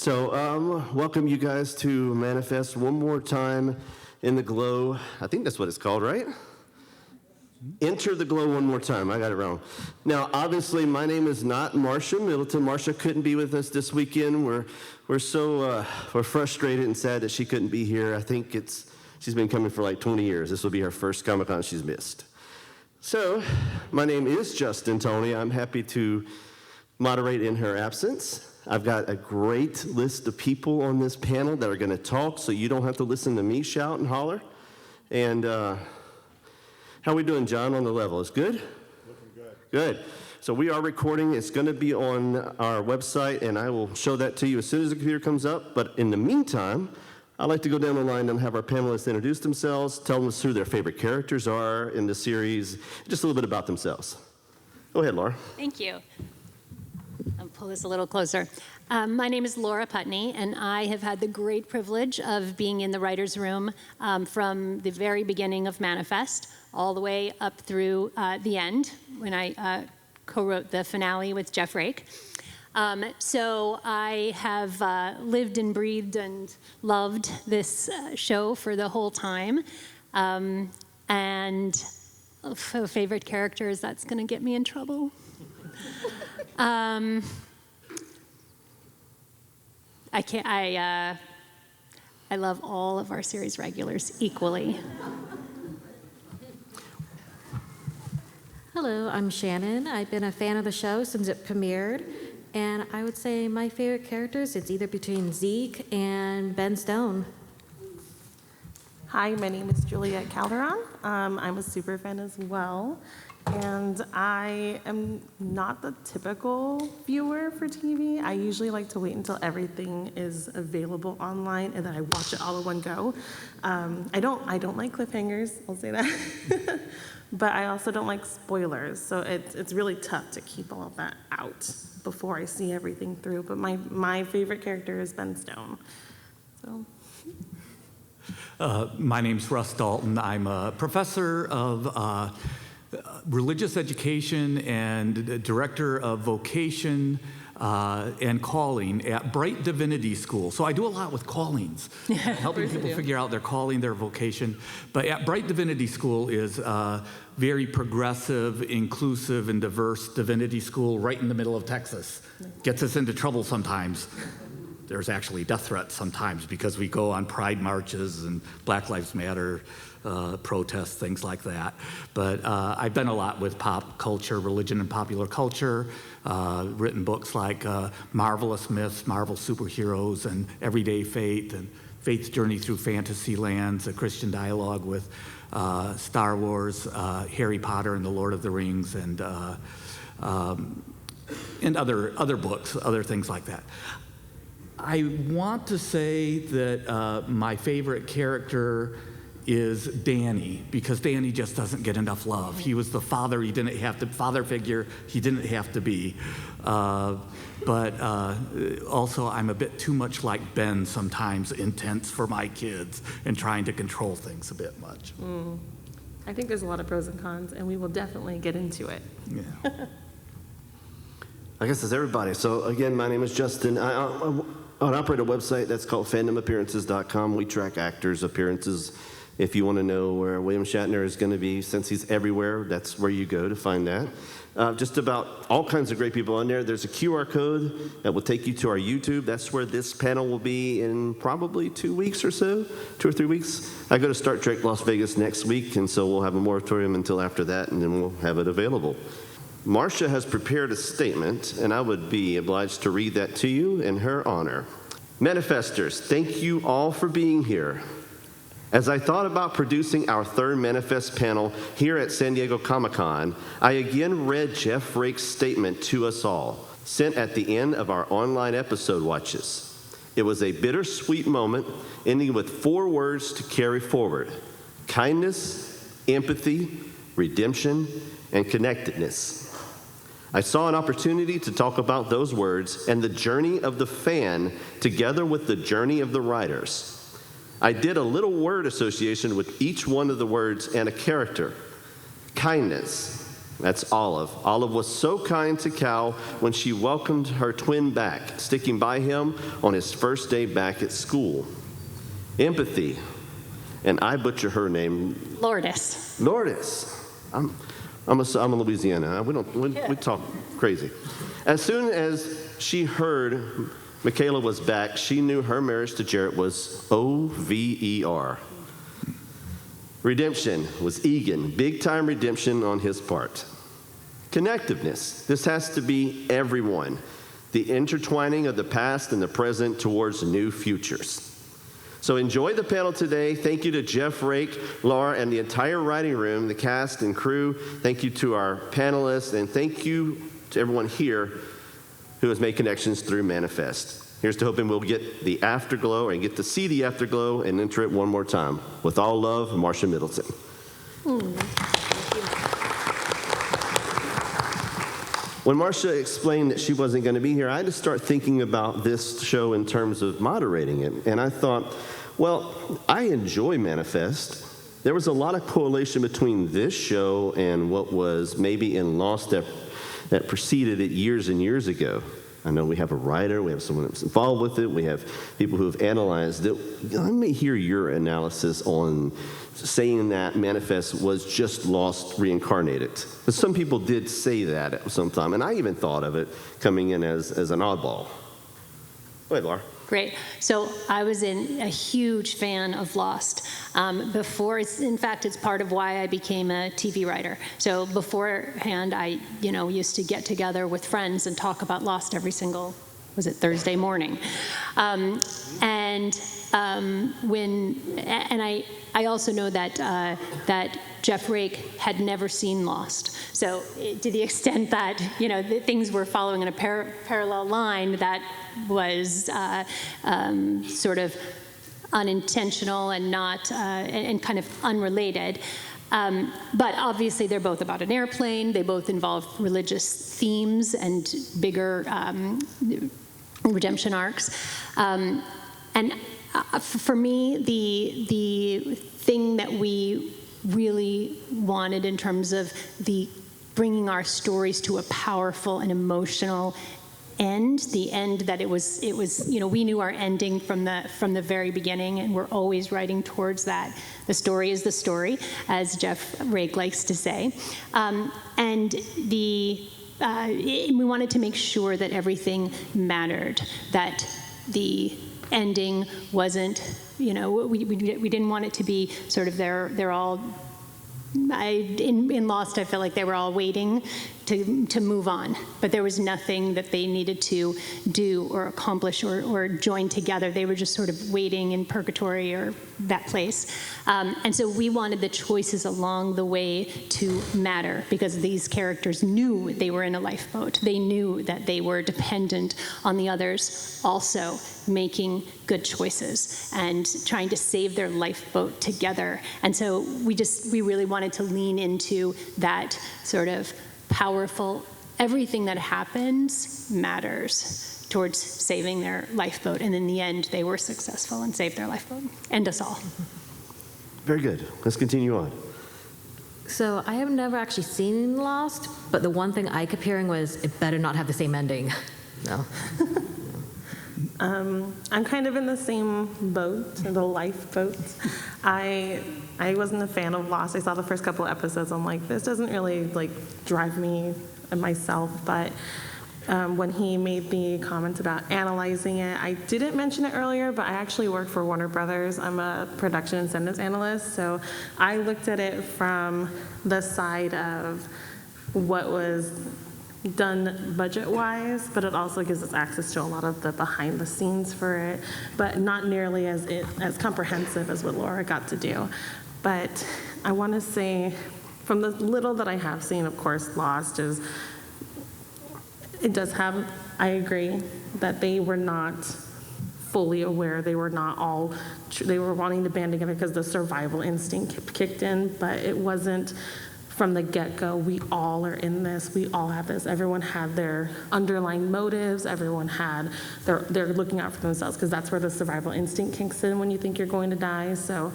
Welcome you guys to Manifest one more time in the glow. I think that's what it's called, right? Enter the glow one more time. I got it wrong. Now, obviously, my name is not Marcia Middleton. Marcia couldn't be with us this weekend. We're frustrated and sad that she couldn't be here. I think she's been coming for like 20 years. This will be her first Comic-Con she's missed. So, my name is Justin Toney. I'm happy to moderate in her absence. I've got a great list of people on this panel that are going to talk, so you don't have to listen to me shout and holler. And how are we doing, John, on the level? It's good? Looking good. Good. So we are recording. It's going to be on our website, and I will show that to you as soon as the computer comes up. But in the meantime, I'd like to go down the line and have our panelists introduce themselves, tell us who their favorite characters are in the series, just a little bit about themselves. Go ahead, Laura. Thank you. I'll pull this a little closer. My name is Laura Putney, and I have had the great privilege of being in the writer's room from the very beginning of Manifest all the way up through the end when I co-wrote the finale with Jeff Rake. So I have lived and breathed and loved this show for the whole time. And favorite characters, that's going to get me in trouble. I love all of our series regulars equally. Hello, I'm Shannon. I've been a fan of the show since it premiered, and I would say my favorite characters, it's either between Zeke and Ben Stone. Hi, my name is Juliette Calderon. I'm a Superfan as well. And I am not the typical viewer for TV. I usually like to wait until everything is available online and then I watch it all in one go. I don't like cliffhangers, I'll say that. But I also don't like spoilers, so it's really tough to keep all of that out before I see everything through. But my favorite character is Ben Stone. So. My name's Russ Dalton. I'm a professor of religious education and director of vocation and calling at Brite Divinity School. So I do a lot with callings, helping people figure out their calling, their vocation. But at Brite Divinity School is a very progressive, inclusive, and diverse divinity school right in the middle of Texas. Gets us into trouble sometimes. There's actually death threats sometimes because we go on pride marches and Black Lives Matter protests, things like that. But I've done a lot with pop culture, religion and popular culture, written books like Marvelous Myths, Marvel Superheroes, and Everyday Faith, and Faith's Journey Through Fantasy Lands, a Christian dialogue with Star Wars, Harry Potter and the Lord of the Rings, and other books, other things like that. I want to say that my favorite character is Danny, because Danny just doesn't get enough love. He was the father father figure he didn't have to be. But also I'm a bit too much like Ben sometimes, intense for my kids and trying to control things a bit much. I think there's a lot of pros and cons, and we will definitely get into it. Yeah. I guess it's everybody. So again, my name is Justin. I operate a website that's called fandomappearances.com. We track actors' appearances. If you want to know where William Shatner is going to be, since he's everywhere, that's where you go to find that. Just about all kinds of great people on there. There's a QR code that will take you to our YouTube. That's where this panel will be in probably 2 weeks or so, 2 or 3 weeks. I go to Star Trek Las Vegas next week, and so we'll have a moratorium until after that, and then we'll have it available. Marcia has prepared a statement, and I would be obliged to read that to you in her honor. Manifestors, thank you all for being here. As I thought about producing our third Manifest panel here at San Diego Comic-Con, I again read Jeff Rake's statement to us all, sent at the end of our online episode watches. It was a bittersweet moment, ending with 4 words to carry forward: kindness, empathy, redemption, and connectedness. I saw an opportunity to talk about those words and the journey of the fan together with the journey of the writers. I did a little word association with each one of the words and a character. Kindness, That's Olive. Olive was so kind to Cal when she welcomed her twin back, sticking by him on his first day back at school. Empathy, and I butcher her name. Lourdes. Lourdes. I'm a Louisiana. We talk crazy. As soon as she heard Michaela was back, she knew her marriage to Jarrett was over. Redemption was Egan, big-time redemption on his part. Connectiveness. This has to be everyone. The intertwining of the past and the present towards new futures. So enjoy the panel today. Thank you to Jeff Rake, Laura, and the entire writing room, the cast and crew. Thank you to our panelists, and thank you to everyone here who has made connections through Manifest. Here's to hoping we'll get the afterglow and get to see the afterglow and enter it one more time. With all love, Marcia Middleton. When Marcia explained that she wasn't going to be here, I had to start thinking about this show in terms of moderating it. And I thought, well, I enjoy Manifest. There was a lot of correlation between this show and what was maybe in Lost that preceded it years and years ago. I know we have a writer, we have someone that's involved with it, we have people who have analyzed it. Let me hear your analysis on saying that Manifest was just Lost reincarnated. But some people did say that at some time, and I even thought of it coming in as an oddball. Go ahead, Laura. Great. So I was a huge fan of Lost. In fact, it's part of why I became a TV writer. So beforehand, I used to get together with friends and talk about Lost every single, Thursday morning. I also know that Jeff Rake had never seen Lost. So to the extent that things were following in a parallel line, that was sort of unintentional and not and kind of unrelated. But obviously, they're both about an airplane. They both involve religious themes and bigger redemption arcs. For me, the thing that we really wanted in terms of the bringing our stories to a powerful and emotional end, the end that it was we knew our ending from the very beginning, and we're always writing towards that. The story is the story, as Jeff Rake likes to say, we wanted to make sure that everything mattered, that the ending wasn't, we didn't want it to be sort of they're all, in Lost, I felt like they were all waiting to move on, but there was nothing that they needed to do or accomplish or join together. They were just sort of waiting in purgatory or that place. And so we wanted the choices along the way to matter, because these characters knew they were in a lifeboat. They knew that they were dependent on the others also making good choices and trying to save their lifeboat together. And so we really wanted to lean into that sort of powerful, everything that happens matters towards saving their lifeboat. And in the end, they were successful and saved their lifeboat and us all. Very good. Let's continue on. So I have never actually seen Lost, but the one thing I kept hearing was, it better not have the same ending. No. I'm kind of in the same boat, the lifeboat. I wasn't a fan of Lost. I saw the first couple of episodes. I'm like, this doesn't really drive me and myself. But when he made the comment about analyzing it, I didn't mention it earlier, but I actually work for Warner Brothers. I'm a production incentives analyst, so I looked at it from the side of what was done budget-wise, but it also gives us access to a lot of the behind-the-scenes for it, but not nearly as comprehensive as what Laura got to do. But I want to say, from the little that I have seen, of course, Lost it does have, I agree, that they were not fully aware. They were not all, they were wanting to band together because the survival instinct kicked in, but it wasn't from the get-go, we all are in this, we all have this. Everyone had their underlying motives, everyone had, they're looking out for themselves, because that's where the survival instinct kicks in when you think you're going to die. So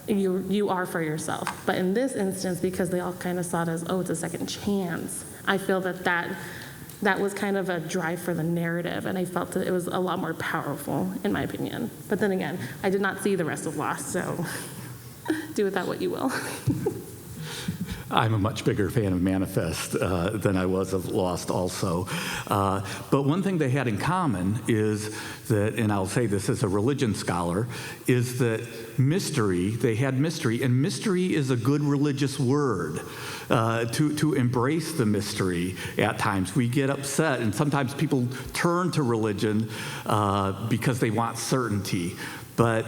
you are for yourself. But in this instance, because they all kind of saw it as, oh, it's a second chance, I feel that was kind of a drive for the narrative, and I felt that it was a lot more powerful, in my opinion. But then again, I did not see the rest of Lost, so do with that what you will. I'm a much bigger fan of Manifest than I was of Lost also. But one thing they had in common is that, and I'll say this as a religion scholar, is that they had mystery, and mystery is a good religious word. To embrace the mystery at times. We get upset, and sometimes people turn to religion because they want certainty. But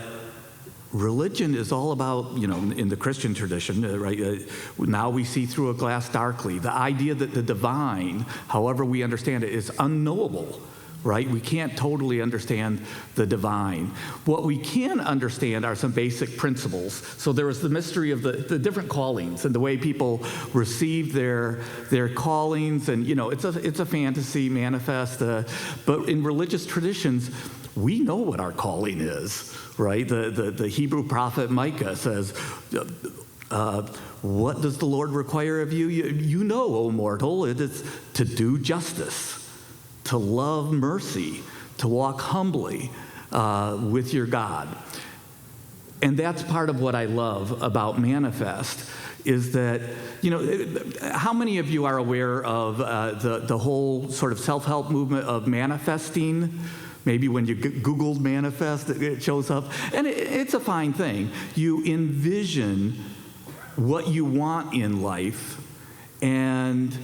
religion is all about, in the Christian tradition, right? Now we see through a glass darkly. The idea that the divine, however we understand it, is unknowable, right? We can't totally understand the divine. What we can understand are some basic principles. So there is the mystery of the different callings and the way people receive their callings. And, it's a fantasy manifest. But in religious traditions, we know what our calling is, right? The Hebrew prophet Micah says, what does the Lord require of you? You know, O mortal, it is to do justice, to love mercy, to walk humbly with your God. And that's part of what I love about Manifest, is that, how many of you are aware of the whole sort of self-help movement of manifesting? Maybe when you Googled Manifest, it shows up. And it's a fine thing. You envision what you want in life, and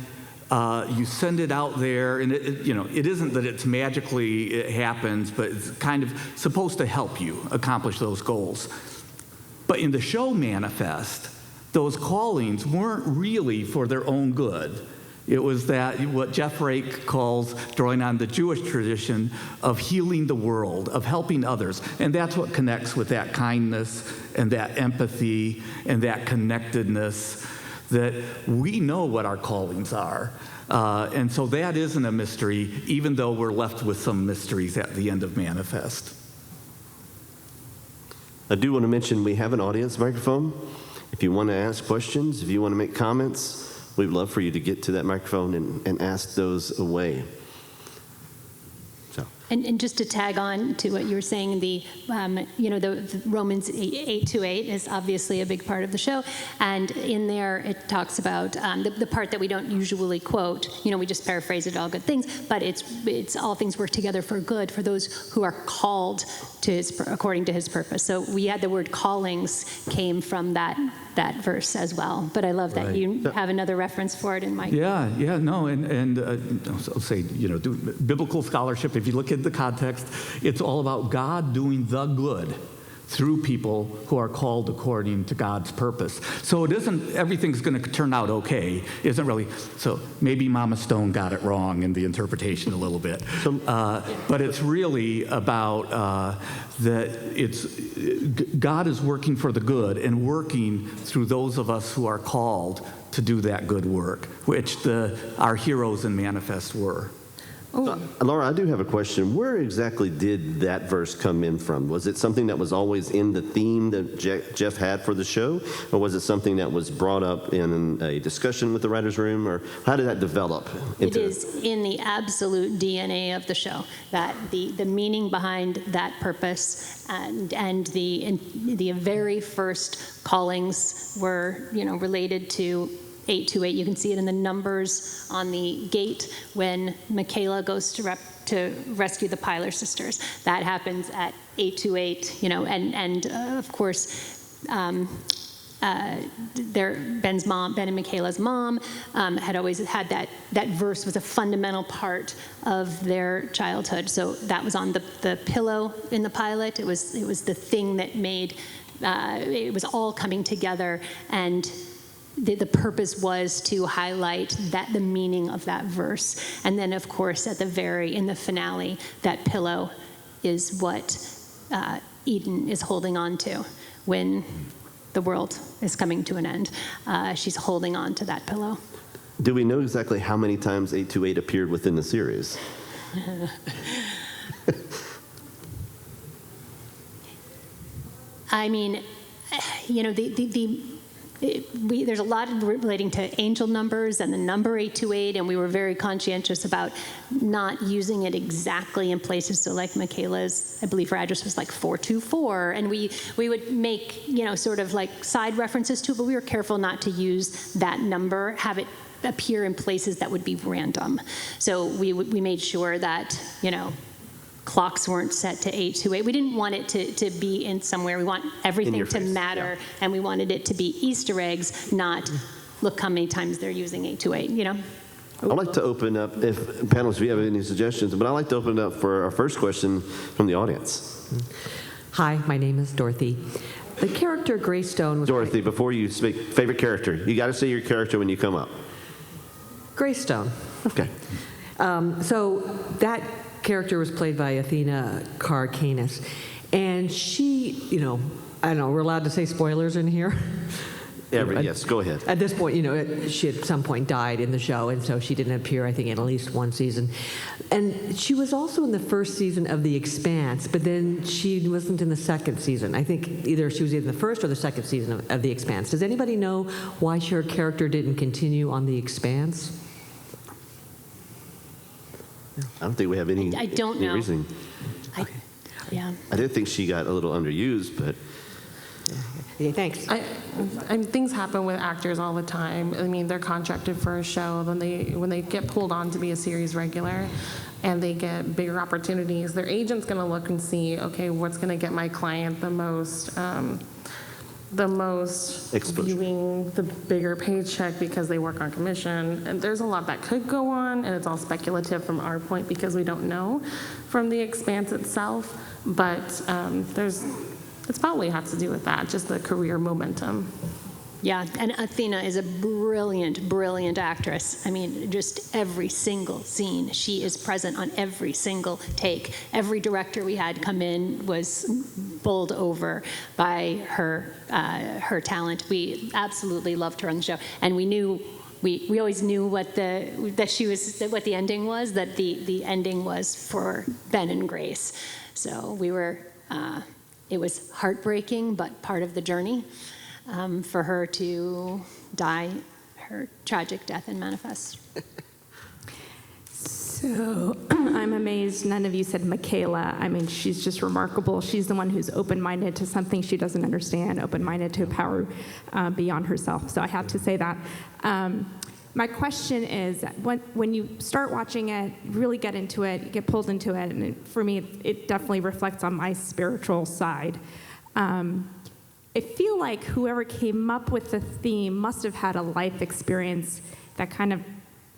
you send it out there, and it isn't that it's magically it happens, but it's kind of supposed to help you accomplish those goals. But in the show Manifest, those callings weren't really for their own good. It was that what Jeff Rake calls, drawing on the Jewish tradition, of healing the world, of helping others. And that's what connects with that kindness and that empathy and that connectedness, that we know what our callings are. And so that isn't a mystery, even though we're left with some mysteries at the end of Manifest. I do want to mention we have an audience microphone. If you want to ask questions, if you want to make comments, we'd love for you to get to that microphone and ask those away. So. And just to tag on to what you were saying, the Romans 8:28 is obviously a big part of the show, and in there it talks about the part that we don't usually quote. We just paraphrase it, all good things, but it's all things work together for good for those who are called to according to His purpose. So we had the word callings came from that verse as well. But I love that you have another reference for it in my. I'll say, biblical scholarship, if you look at the context, it's all about God doing the good through people who are called according to God's purpose. So it isn't everything's going to turn out okay. Isn't really. So maybe Mama Stone got it wrong in the interpretation a little bit. But it's really about that God is working for the good and working through those of us who are called to do that good work, which our heroes in Manifest were. Laura, I do have a question. Where exactly did that verse come in from? Was it something that was always in the theme that Jeff had for the show? Or was it something that was brought up in a discussion with the writer's room? Or how did that develop? It is in the absolute DNA of the show, that the meaning behind that purpose and the very first callings were, related to 828. You can see it in the numbers on the gate when Michaela goes to rescue the Pilar sisters. That happens at 828, and of course, Ben's mom, Ben and Michaela's mom, had always had that verse was a fundamental part of their childhood. So that was on the pillow in the pilot. It was the thing that made it was all coming together, and the purpose was to highlight the meaning of that verse. And then, of course, in the finale, that pillow is what Eden is holding on to when the world is coming to an end. She's holding on to that pillow. Do we know exactly how many times 828 appeared within the series? I mean, you know, there's a lot relating to angel numbers and the number 828, and we were very conscientious about not using it exactly in places. So like Michaela's, I believe her address was like 424, and we would make, you know, sort of like side references to it, but we were careful not to use that number, have it appear in places that would be random. So we made sure that, you know, clocks weren't set to 828. We didn't want it to be in somewhere. We want everything to matter, and we wanted it to be Easter eggs, not look how many times they're using 828, you know? I'd like to open up, if panelists, if you have any suggestions, but I'd like to open it up for our first question from the audience. Hi, my name is Dorothy. The character Greystone was... Dorothy, before you speak, favorite character. You got to say your character when you come up. Greystone. Okay. So that character was played by Athena Carcanis, and she, you know, I don't know, we're allowed to say spoilers in here? Yes, go ahead. At this point, you know, she at some point died in the show, and so she didn't appear, I think, in at least one season. And she was also in the first season of The Expanse, but then she wasn't in the second season. I think either she was in the first or the second season of The Expanse. Does anybody know why her character didn't continue on The Expanse? I don't think we have any. I don't any know. reasoning. Yeah. I did think she got a little underused, but Okay, thanks. Things happen with actors all the time. I mean, they're contracted for a show, then when they get pulled on to be a series regular, and they get bigger opportunities, their agent's going to look and see, okay, what's going to get my client the most Exposure. viewing, the bigger paycheck because they work on commission. And there's a lot that could go on, and it's all speculative from our point because we don't know from The Expanse itself. But it's probably has to do with that, just the career momentum. Yeah, and Athena is a brilliant, brilliant actress. I mean, just every single scene, she is present on every single take. Every director we had come in was bowled over by her talent. We absolutely loved her on the show, and we always knew what the ending was. That the ending was for Ben and Grace. So we were. It was heartbreaking, but part of the journey. For her to die her tragic death in Manifest. So I'm amazed none of you said Michaela. I mean, she's just remarkable. She's the one who's open-minded to something she doesn't understand, open-minded to a power beyond herself. So I have to say that. My question is, when you start watching it, really get into it, you get pulled into it, and for me, it definitely reflects on my spiritual side. I feel like whoever came up with the theme must have had a life experience that kind of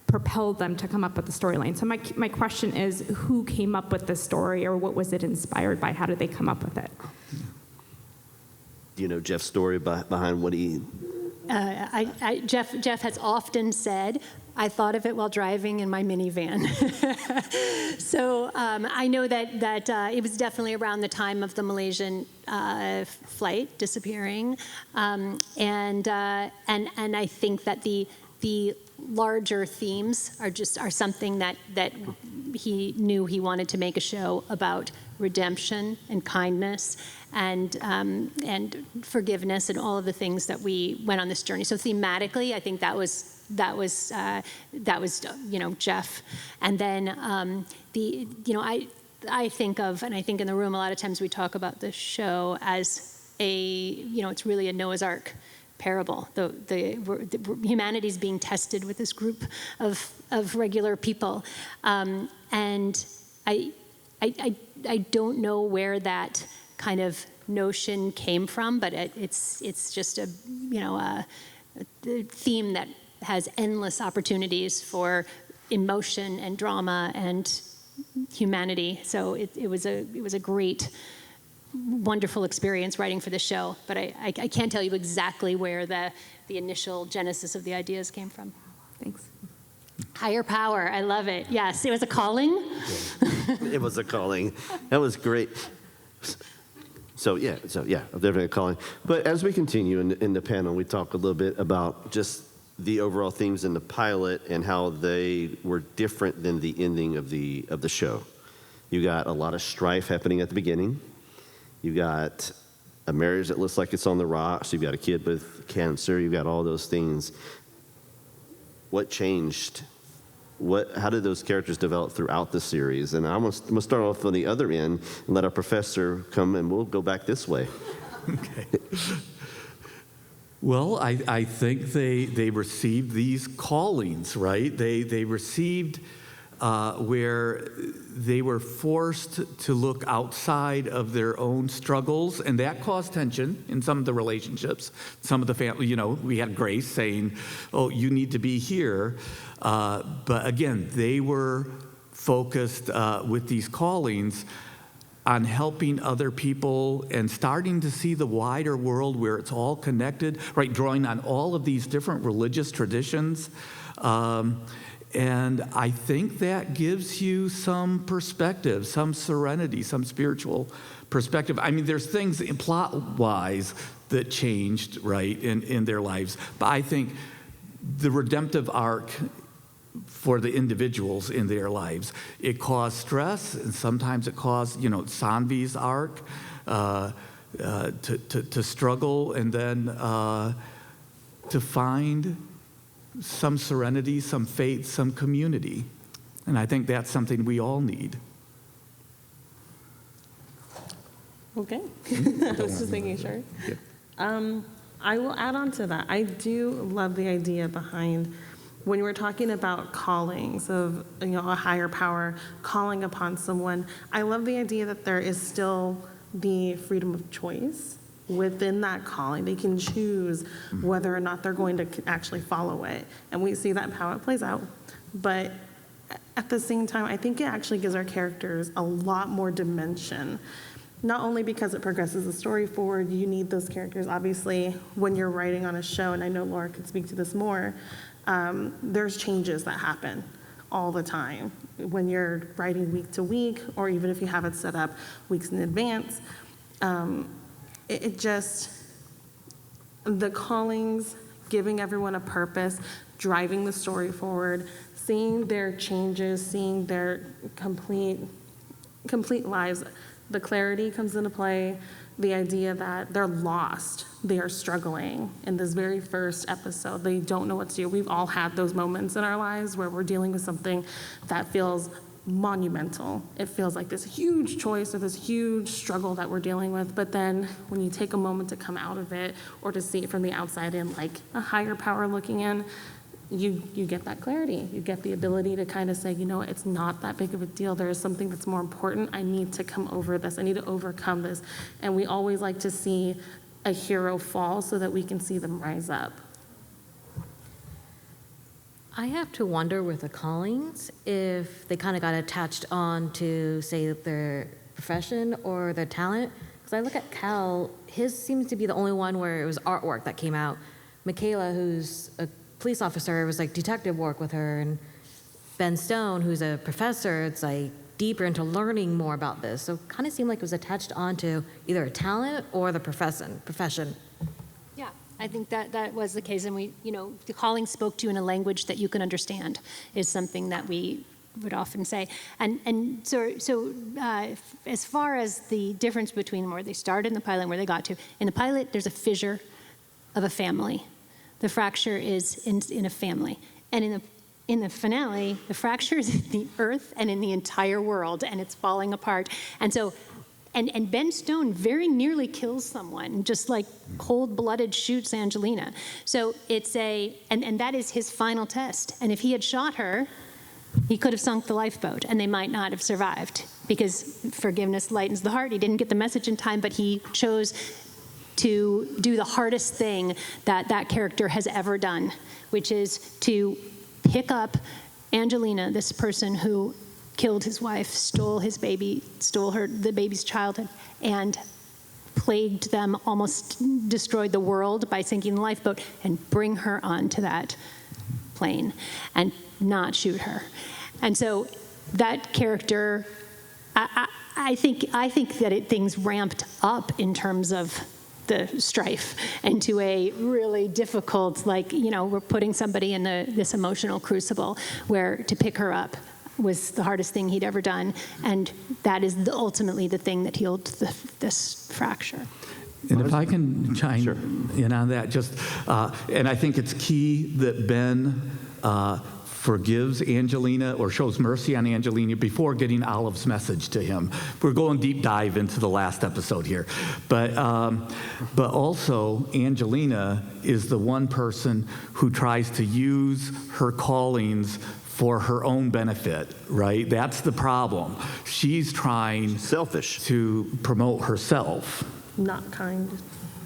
propelled them to come up with the storyline. So my question is, who came up with the story, or what was it inspired by? How did they come up with it? do you know Jeff's story behind what he... Jeff has often said, I thought of it while driving in my minivan. So I know that it was definitely around the time of the Malaysian flight disappearing, and I think that the larger themes are something that he knew he wanted to make a show about redemption and kindness and forgiveness and all of the things that we went on this journey. So thematically, I think that was Jeff. And then I think of, and I think in the room a lot of times we talk about the show as it's really a Noah's Ark parable. The humanity's being tested with this group of regular people, and I don't know where that kind of notion came from, but it's just a theme that has endless opportunities for emotion and drama and humanity. So it was a great, wonderful experience writing for the show. But I can't tell you exactly where the initial genesis of the ideas came from. Thanks. Higher power, I love it. Yes, it was a calling. It was a calling. That was great. So definitely a calling. But as we continue in the panel, we talk a little bit about just the overall themes in the pilot and how they were different than the ending of the show. You got a lot of strife happening at the beginning. You got a marriage that looks like it's on the rocks. You've got a kid with cancer. You've got all those things. What changed? How did those characters develop throughout the series? And I'm going to start off on the other end and let our professor come, and we'll go back this way. Okay. Well, I think they received these callings, right? They received where they were forced to look outside of their own struggles, and that caused tension in some of the relationships. Some of the family, we had Grace saying, "Oh, you need to be here," but again, they were focused with these callings on helping other people and starting to see the wider world where it's all connected, right? Drawing on all of these different religious traditions. And I think that gives you some perspective, some serenity, some spiritual perspective. I mean, there's things plot-wise that changed, right, in their lives. But I think the redemptive arc for the individuals in their lives, it caused stress, and sometimes it caused, Sanvi's arc to struggle, and then to find some serenity, some faith, some community. And I think that's something we all need. Okay. I was just making sure. Yeah. I will add on to that. I do love the idea behind when we're talking about callings of a higher power calling upon someone. I love the idea that there is still the freedom of choice within that calling. They can choose whether or not they're going to actually follow it. And we see that how it plays out. But at the same time, I think it actually gives our characters a lot more dimension. Not only because it progresses the story forward, you need those characters. Obviously, when you're writing on a show, and I know Laura could speak to this more, there's changes that happen all the time. When you're writing week to week, or even if you have it set up weeks in advance, the callings, giving everyone a purpose, driving the story forward, seeing their changes, seeing their complete lives. The clarity comes into play, the idea that they're lost, they are struggling. In this very first episode, they don't know what to do. We've all had those moments in our lives where we're dealing with something that feels monumental. It feels like this huge choice or this huge struggle that we're dealing with. But then when you take a moment to come out of it or to see it from the outside in, like a higher power looking in, you get that clarity. You get the ability to kind of say, it's not that big of a deal. There is something that's more important. I need to come over this. I need to overcome this. And we always like to see a hero fall so that we can see them rise up. I have to wonder with the callings if they kind of got attached on to, say, their profession or their talent. Because I look at Cal, his seems to be the only one where it was artwork that came out. Michaela, who's a police officer, was like detective work with her, and Ben Stone, who's a professor, it's like deeper into learning more about this. So it kind of seemed like it was attached onto either a talent or the profession. Yeah, I think that was the case. And the calling spoke to you in a language that you can understand is something that we would often say. And so as far as the difference between where they started in the pilot and where they got to, in the pilot, there's a fissure of a family. The fracture is in a family. And in the finale, the fracture is in the earth and in the entire world, and it's falling apart. And so, and Ben Stone very nearly kills someone, just like cold-blooded shoots Angelina. So it's and that is his final test. And if he had shot her, he could have sunk the lifeboat, and they might not have survived, because forgiveness lightens the heart. He didn't get the message in time, but he chose to do the hardest thing that character has ever done, which is to pick up Angelina, this person who killed his wife, stole his baby, stole the baby's childhood, and plagued them, almost destroyed the world by sinking the lifeboat, and bring her onto that plane and not shoot her. And so that character, I think that things ramped up in terms of the strife into a really difficult, we're putting somebody in this emotional crucible where to pick her up was the hardest thing he'd ever done. And that is ultimately the thing that healed this fracture. And if I can chime in on that, and I think it's key that Ben forgives Angelina or shows mercy on Angelina before getting Olive's message to him. We're going deep dive into the last episode here. But also, Angelina is the one person who tries to use her callings for her own benefit, right? That's the problem. She's trying Selfish. to promote herself. Not kind.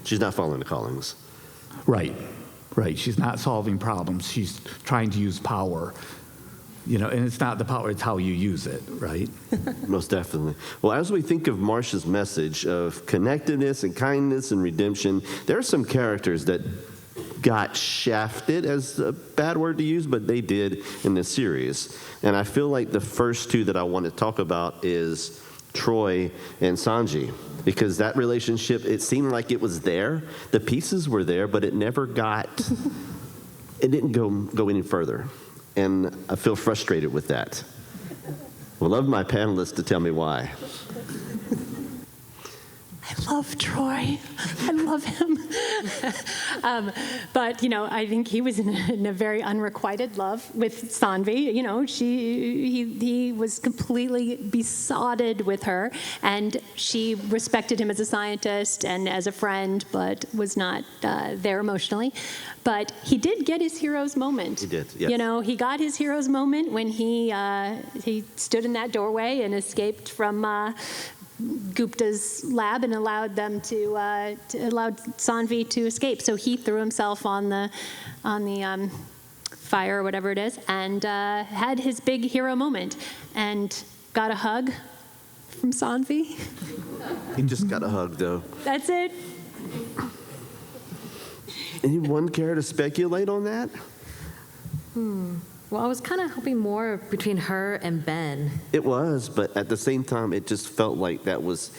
She's not following the callings. Right. She's not solving problems. She's trying to use power. And it's not the power, it's how you use it, right? Most definitely. Well, as we think of Marcia's message of connectedness and kindness and redemption, there are some characters that got shafted, as a bad word to use, but they did in this series. And I feel like the first two that I want to talk about is Troy and Sanji, because that relationship, it seemed like it was there. The pieces were there, but it never it didn't go any further. And I feel frustrated with that. I would love my panelists to tell me why. I love Troy. I love him. But, I think he was in a very unrequited love with Sanvi. He was completely besotted with her, and she respected him as a scientist and as a friend, but was not there emotionally. But he did get his hero's moment. He did, yes. He got his hero's moment when he stood in that doorway and escaped from Gupta's lab and allowed Sanvi to escape. So he threw himself on the fire or whatever it is, and had his big hero moment, and got a hug from Sanvi. He just got a hug, though. That's it. Anyone care to speculate on that? Well, I was kind of hoping more between her and Ben. It was, but at the same time, it just felt like that was,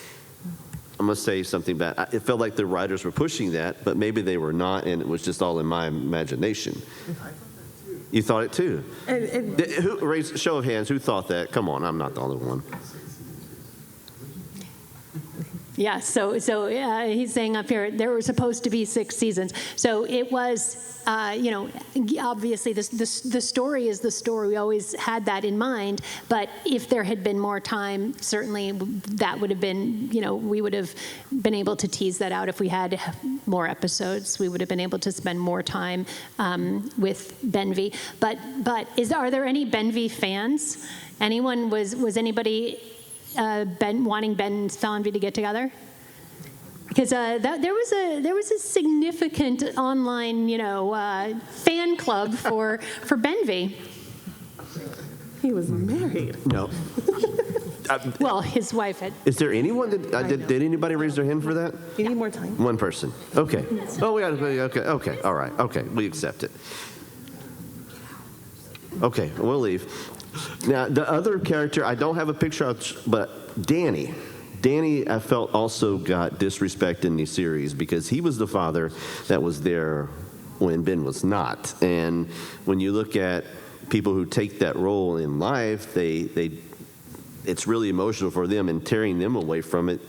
I'm going to say something bad. It felt like the writers were pushing that, but maybe they were not, and it was just all in my imagination. You thought it too? Show of hands, who thought that? Come on, I'm not the only one. Yeah, so he's saying up here, there were supposed to be 6 seasons. So it was, obviously the story is the story. We always had that in mind. But if there had been more time, certainly that would have been, we would have been able to tease that out. If we had more episodes, we would have been able to spend more time with Benvi. But are there any Benvi fans? Anyone, was anybody wanting Ben and Sanvi to get together? Because there was a significant online, fan club for Benvi. He was married. No. Well, his wife had. Is there anyone that did anybody raise their hand for that? You need more time. One person. Okay. Oh, we got to. Okay. All right. Okay. We accept it. Okay. We'll leave. Now, the other character, I don't have a picture of, but Danny, I felt also got disrespect in the series because he was the father that was there when Ben was not. And when you look at people who take that role in life, it's really emotional for them, and tearing them away from it.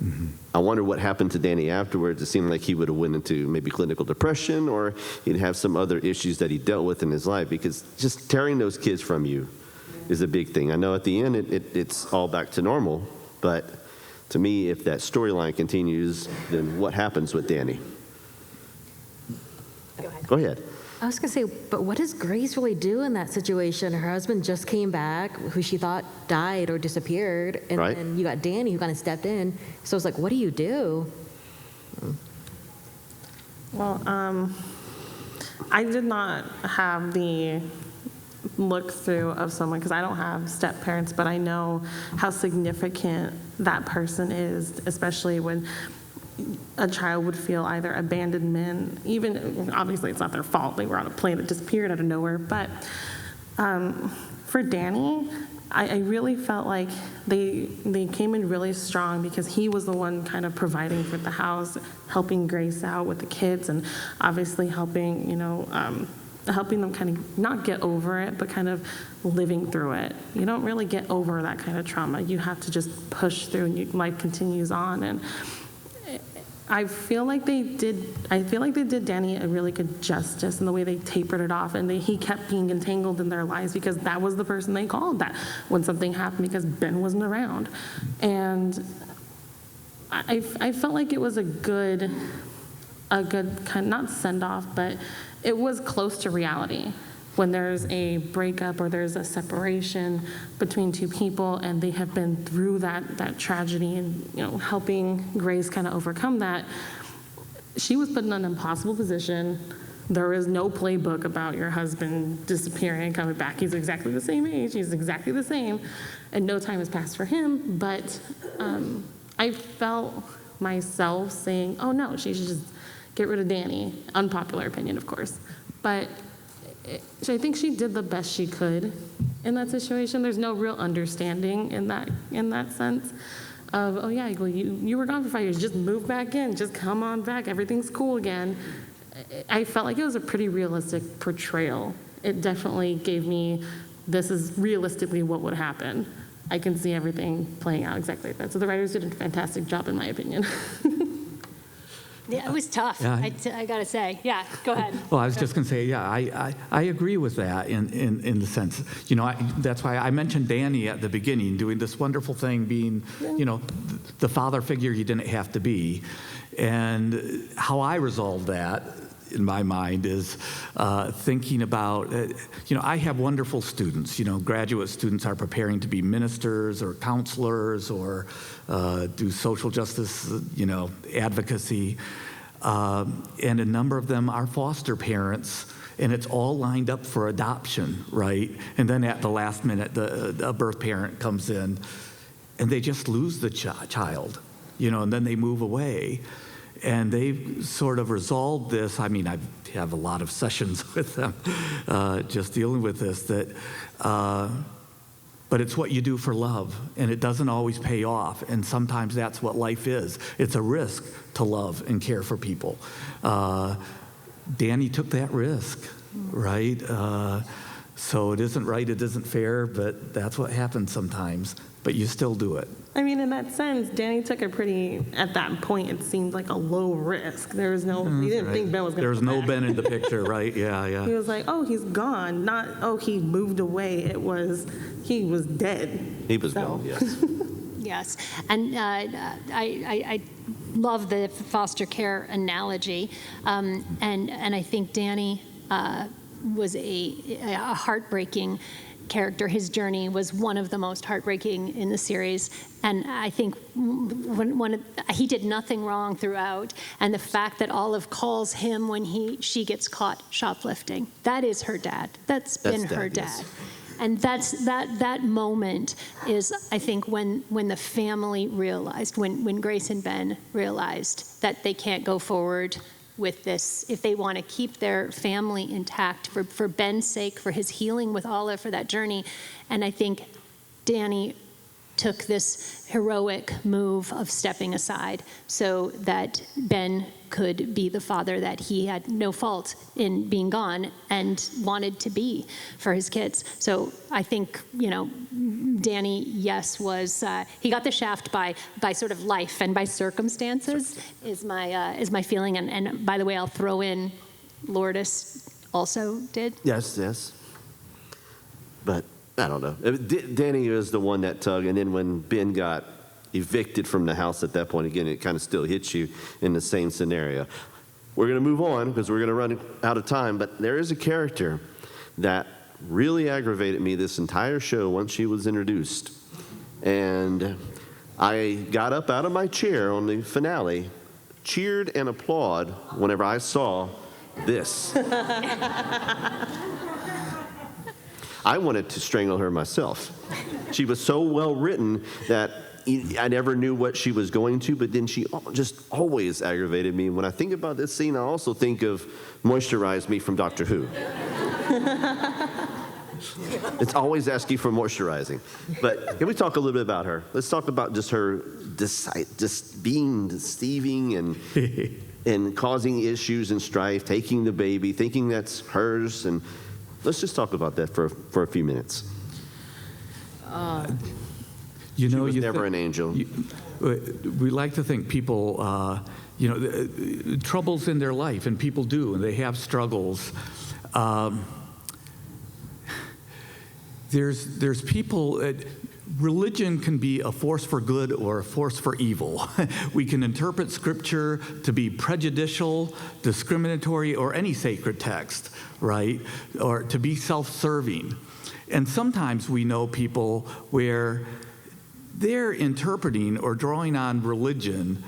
Mm-hmm. I wonder what happened to Danny afterwards. It seemed like he would have went into maybe clinical depression, or he'd have some other issues that he dealt with in his life, because just tearing those kids from you is a big thing. I know at the end it's all back to normal, but to me, if that storyline continues, then what happens with Danny? Go ahead. I was going to say, but what does Grace really do in that situation? Her husband just came back, who she thought died or disappeared, and right. then you got Danny who kind of stepped in. So it's like, what do you do? Well, I did not have the look through of someone, because I don't have step parents, but I know how significant that person is, especially when a child would feel either abandonment, even, obviously it's not their fault, they were on a plane that disappeared out of nowhere, but for Danny, I really felt like they came in really strong, because he was the one kind of providing for the house, helping Grace out with the kids, and obviously helping, helping them kind of not get over it, but kind of living through it. You don't really get over that kind of trauma. You have to just push through, and life continues on. I feel like they did Danny a really good justice in the way they tapered it off, and he kept being entangled in their lives because that was the person they called that when something happened because Ben wasn't around. And I felt like it was a good kind, not send off, but it was close to reality. When there's a breakup or there's a separation between two people and they have been through that tragedy and, you know, helping Grace kind of overcome that, she was put in an impossible position. There is no playbook about your husband disappearing and coming back. He's exactly the same age. He's exactly the same. And no time has passed for him. But I felt myself saying, oh, no, she should just get rid of Danny. Unpopular opinion, of course. But I think she did the best she could in that situation. There's no real understanding in that sense of, oh yeah, well, you were gone for 5 years, just move back in, just come on back, everything's cool again. I felt like it was a pretty realistic portrayal. It definitely gave me, this is realistically what would happen. I can see everything playing out exactly like that. So the writers did a fantastic job, in my opinion. Yeah, it was tough, Yeah. I gotta say. Yeah, go ahead. Well, I was just going to say, yeah, I agree with that in the sense, you know, that's why I mentioned Danny at the beginning, doing this wonderful thing, being, you know, the father figure he didn't have to be. And how I resolved that, in my mind, is thinking about, you know, I have wonderful students. You know, graduate students are preparing to be ministers or counselors or do social justice, you know, advocacy. And a number of them are foster parents, and it's all lined up for adoption, right? And then at the last minute, a birth parent comes in, and they just lose the child, you know, and then they move away. And they've sort of resolved this. I mean, I have a lot of sessions with them just dealing with this, but it's what you do for love, and it doesn't always pay off. And sometimes that's what life is. It's a risk to love and care for people. Danny took that risk, right? So it isn't right, it isn't fair, but that's what happens sometimes. But you still do it. I mean, in that sense, Danny took a pretty, at that point, it seemed like a low risk. There was no, he didn't think Ben was going to There was come no back. Ben in the picture, right? Yeah, yeah. He was like, oh, he's gone. Not, oh, he moved away. It was, he was dead. He was So- gone, yes. Yes, and I love the foster care analogy, and I think Danny was a heartbreaking character. His journey was one of the most heartbreaking in the series, and I think he did nothing wrong throughout. And the fact that Olive calls him when she gets caught shoplifting, that is her dad. That's been her dad. Yes. And that moment is, I think, when the family realized, when Grace and Ben realized that they can't go forward with this if they want to keep their family intact for Ben's sake, for his healing with Olive, for that journey. And I think Danny took this heroic move of stepping aside so that Ben could be the father that he had no fault in being gone and wanted to be for his kids. So I think, you know, Danny, yes, was he got the shaft by sort of life and by circumstances is my feeling. And by the way, I'll throw in Lourdes also did. Yes. But I don't know. Danny is the one that tugged, and then when Ben got evicted from the house at that point, again, it kind of still hits you in the same scenario. We're going to move on because we're going to run out of time, but there is a character that really aggravated me this entire show once she was introduced. And I got up out of my chair on the finale, cheered and applauded whenever I saw this. I wanted to strangle her myself. She was so well written that I never knew what she was going to, but then she just always aggravated me. When I think about this scene, I also think of Moisturize Me from Doctor Who. It's always asking for moisturizing. But can we talk a little bit about her? Let's talk about just her just being deceiving and causing issues and strife, taking the baby, thinking that's hers, and let's just talk about that for a few minutes. You know, She was never an angel. we like to think people, troubles in their life, and people do, and they have struggles. There's people. Religion can be a force for good or a force for evil. We can interpret Scripture to be prejudicial, discriminatory, or any sacred text, right? Or to be self-serving. And sometimes we know people where they're interpreting or drawing on religion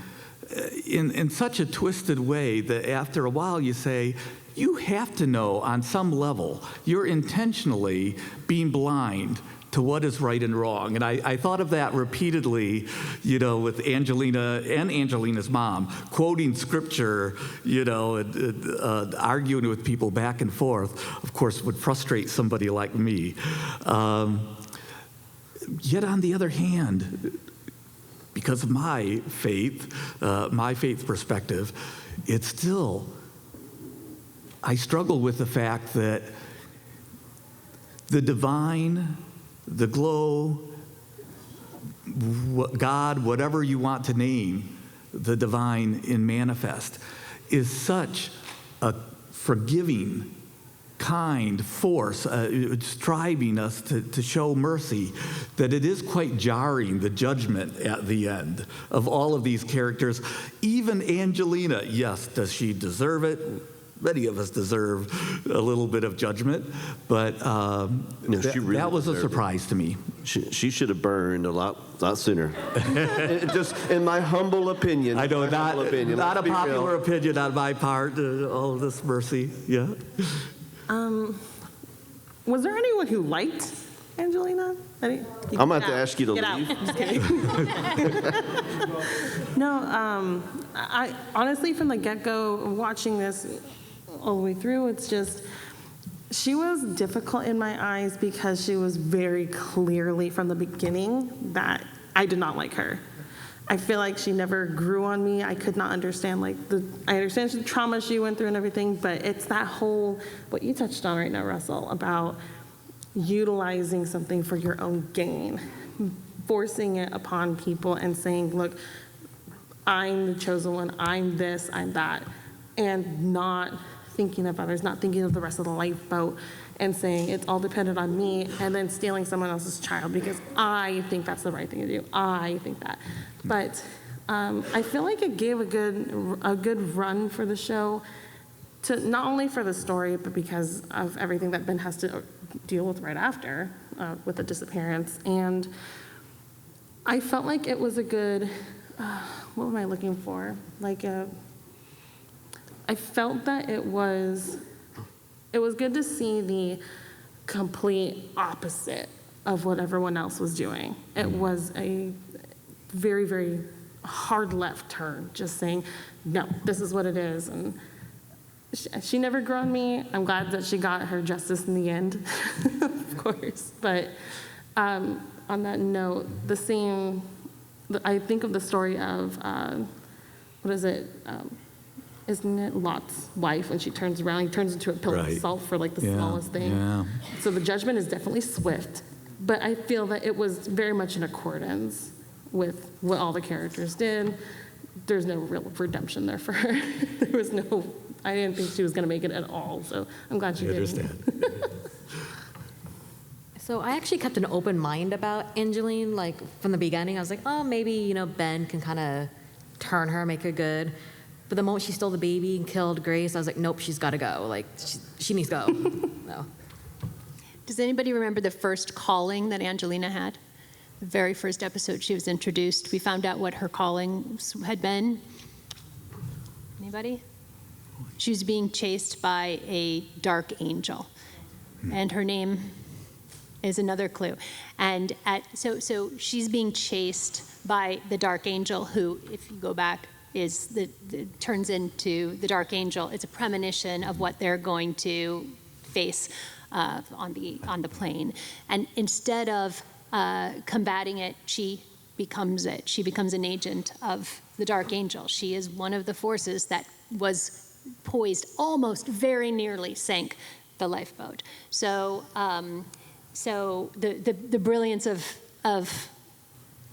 in such a twisted way that after a while you say, you have to know on some level you're intentionally being blind to what is right and wrong. And I thought of that repeatedly, with Angelina and Angelina's mom, quoting Scripture, and arguing with people back and forth, of course, would frustrate somebody like me. Yet on the other hand, because of my faith perspective, it's still, I struggle with the fact that the divine, the glow, God, whatever you want to name the divine in Manifest, is such a forgiving, kind force, striving us to show mercy, that it is quite jarring, the judgment at the end of all of these characters. Even Angelina, yes, does she deserve it? Many of us deserve a little bit of judgment, but she really that was a surprise to me. She should have burned a lot sooner. Just in my humble opinion. I know, not a Let's popular opinion on my part, all of this mercy, yeah. Was there anyone who liked Angelina? I'm going to have to ask you to Get leave. out. Just kidding. No, I honestly, from the get-go, watching this all the way through, it's just, she was difficult in my eyes because she was very clearly from the beginning that I did not like her. I feel like she never grew on me. I could not understand, I understand the trauma she went through and everything, but it's that whole, what you touched on right now, Russell, about utilizing something for your own gain, forcing it upon people and saying, look, I'm the chosen one, I'm this, I'm that, and not thinking of others, not thinking of the rest of the lifeboat, and saying it's all dependent on me, and then stealing someone else's child because I think that's the right thing to do. I think that. But I feel like it gave a good run for the show, to not only for the story, but because of everything that Ben has to deal with right after, with the disappearance. And I felt like it was a good, what am I looking for? I felt that it was good to see the complete opposite of what everyone else was doing. It was a very, very hard left turn, just saying, no, this is what it is. And she never grew on me. I'm glad that she got her justice in the end, of course. But on that note, I think of the story of, what is it? Isn't it Lot's wife when she turns around? He turns into a pillar of salt for the smallest thing. Yeah. So the judgment is definitely swift, but I feel that it was very much in accordance with what all the characters did. There's no real redemption there for her. I didn't think she was going to make it at all, so I'm glad she did. Understand. So I actually kept an open mind about Angeline, from the beginning. I was like, oh, maybe, Ben can kind of turn her, make her good. But the moment she stole the baby and killed Grace, I was like, nope, she's got to go. She needs to go. No. Does anybody remember the first calling that Angelina had? The very first episode she was introduced, we found out what her callings had been. Anybody? She was being chased by a dark angel, and her name is another clue. And so she's being chased by the dark angel, who, if you go back, turns into the dark angel. It's a premonition of what they're going to face on the plane. And instead of combating it, she becomes it. She becomes an agent of the dark angel. She is one of the forces that was poised, almost very nearly sank the lifeboat. So the brilliance of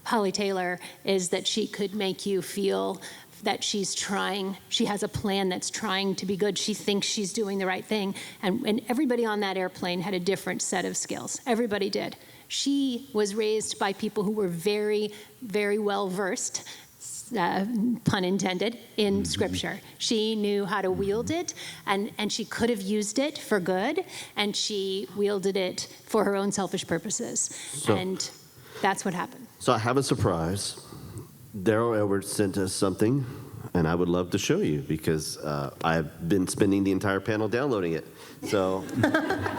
Holly Taylor is that she could make you feel that she's trying, she has a plan that's trying to be good. She thinks she's doing the right thing. And everybody on that airplane had a different set of skills. Everybody did. She was raised by people who were very, very well versed, pun intended, in scripture. She knew how to wield it, and she could have used it for good, and she wielded it for her own selfish purposes. And that's what happened. So I have a surprise. Daryl Edwards sent us something, and I would love to show you because I've been spending the entire panel downloading it. So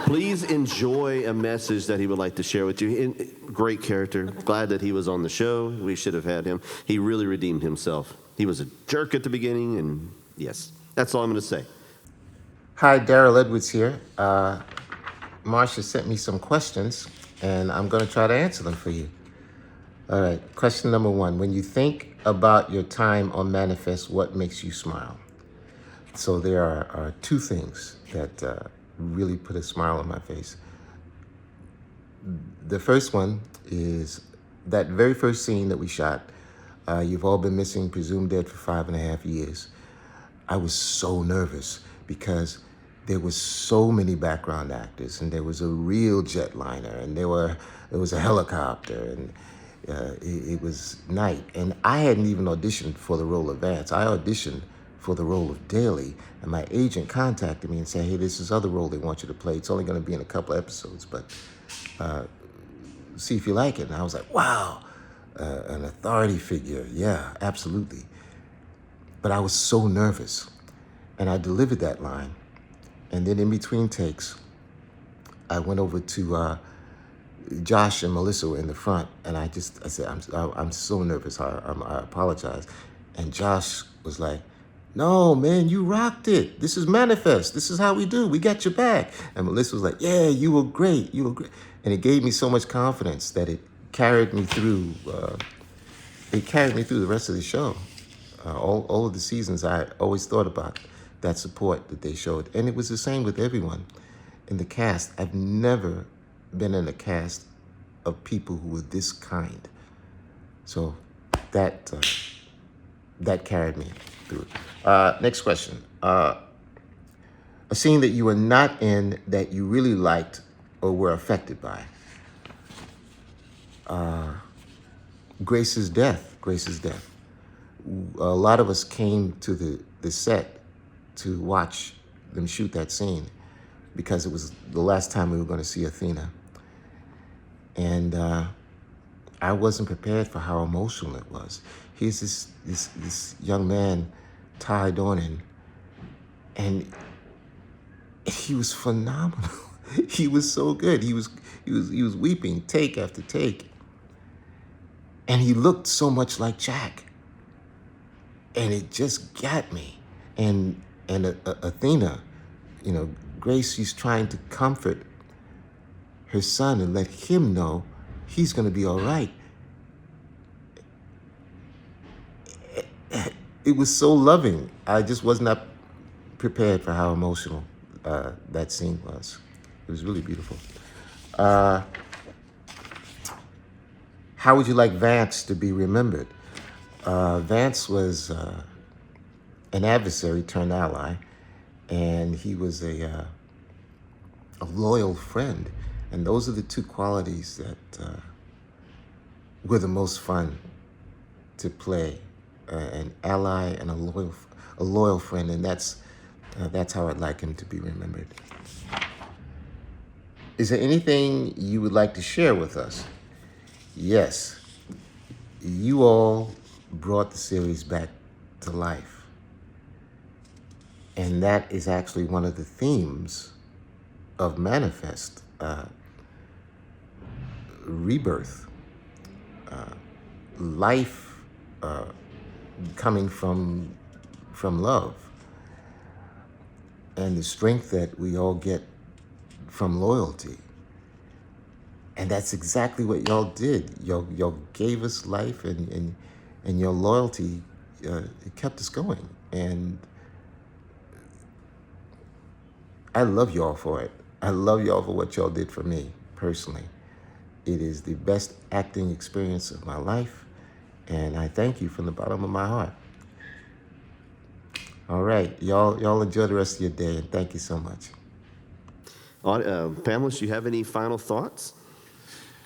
please enjoy a message that he would like to share with you. Great character. Glad that he was on the show. We should have had him. He really redeemed himself. He was a jerk at the beginning, and yes, that's all I'm going to say. Hi, Daryl Edwards here. Marcia sent me some questions, and I'm going to try to answer them for you. All right, question number 1. When you think about your time on Manifest, what makes you smile? So there are 2 things that really put a smile on my face. The first one is that very first scene that we shot. You've all been missing, presumed dead for 5.5 years. I was so nervous because there was so many background actors, and there was a real jetliner, and there was a helicopter, and it was night. And I hadn't even auditioned for the role of Vance. I auditioned for the role of Daly, and my agent contacted me and said, hey, this is other role they want you to play. It's only going to be in a couple episodes, but see if you like it. And I was like, wow, an authority figure. Yeah, absolutely. But I was so nervous, and I delivered that line. And then in between takes, I went over to Josh and Melissa were in the front, and I said, I'm so nervous. I apologize. And Josh was like, no, man, you rocked it. This is Manifest. This is how we do. We got your back. And Melissa was like, yeah, you were great. You were great. And it gave me so much confidence that it carried me through. It carried me through the rest of the show. All of the seasons, I always thought about that support that they showed. And it was the same with everyone in the cast. I've never been in a cast of people who were this kind. So that carried me through. Next question. A scene that you were not in that you really liked or were affected by. Grace's death. A lot of us came to the set to watch them shoot that scene because it was the last time we were going to see Athena. And I wasn't prepared for how emotional it was. Here's this young man tied on in, and he was phenomenal. He was so good. He was weeping take after take, and he looked so much like Jack, and it just got me. And Athena, Grace, she's trying to comfort her son and let him know he's going to be all right. It was so loving. I just was not prepared for how emotional that scene was. It was really beautiful. How would you like Vance to be remembered? Vance was an adversary turned ally, and he was a loyal friend. And those are the 2 qualities that were the most fun to play. An ally and a loyal friend, and that's how I'd like him to be remembered. Is there anything you would like to share with us? Yes, you all brought the series back to life, and that is actually one of the themes of Manifest. Rebirth, life coming from love, and the strength that we all get from loyalty. And that's exactly what y'all did. Y'all gave us life, and your loyalty it kept us going. And I love y'all for it. I love y'all for what y'all did for me personally. It is the best acting experience of my life, and I thank you from the bottom of my heart. All right, y'all enjoy the rest of your day, and thank you so much. Panelists, do you have any final thoughts?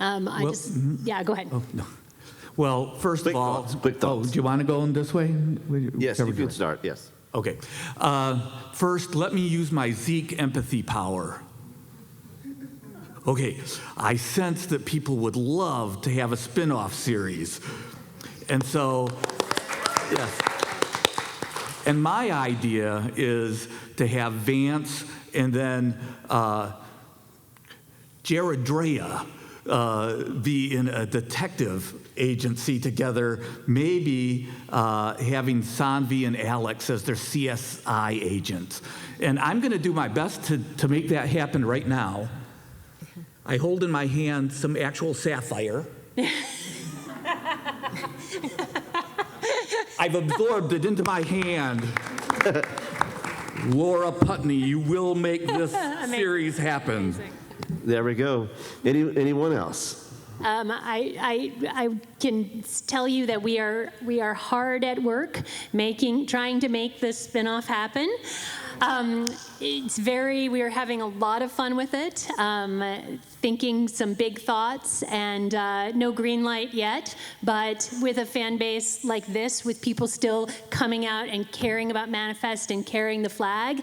Yeah, go ahead. Oh, no. Well, first Quick of all, thoughts, quick thoughts. do you want to go in this way? Yes, you can start, yes. Okay. First, let me use my Zeke empathy power. Okay, I sense that people would love to have a spin-off series. And so, yes. And my idea is to have Vance and then Jared Drea be in a detective agency together, maybe having Sanvi and Alex as their CSI agents. And I'm going to do my best to make that happen right now. I hold in my hand some actual sapphire. I've absorbed it into my hand. Laura Putney, you will make this series happen. Amazing. There we go. Anyone else? I can tell you that we are hard at work trying to make this spinoff happen. We are having a lot of fun with it, thinking some big thoughts, and no green light yet, but with a fan base like this, with people still coming out and caring about Manifest and carrying the flag,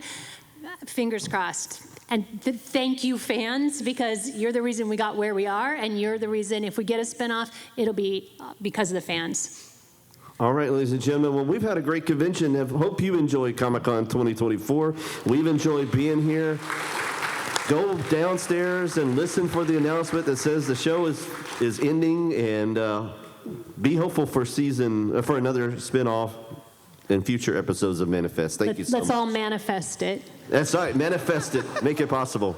fingers crossed. And thank you, fans, because you're the reason we got where we are, and you're the reason if we get a spinoff, it'll be because of the fans. All right, ladies and gentlemen, well, we've had a great convention. I hope you enjoyed Comic-Con 2024. We've enjoyed being here. Go downstairs and listen for the announcement that says the show is ending, and be hopeful for another spinoff and future episodes of Manifest. Thank you so much. Let's all manifest it. That's right, manifest it. Make it possible.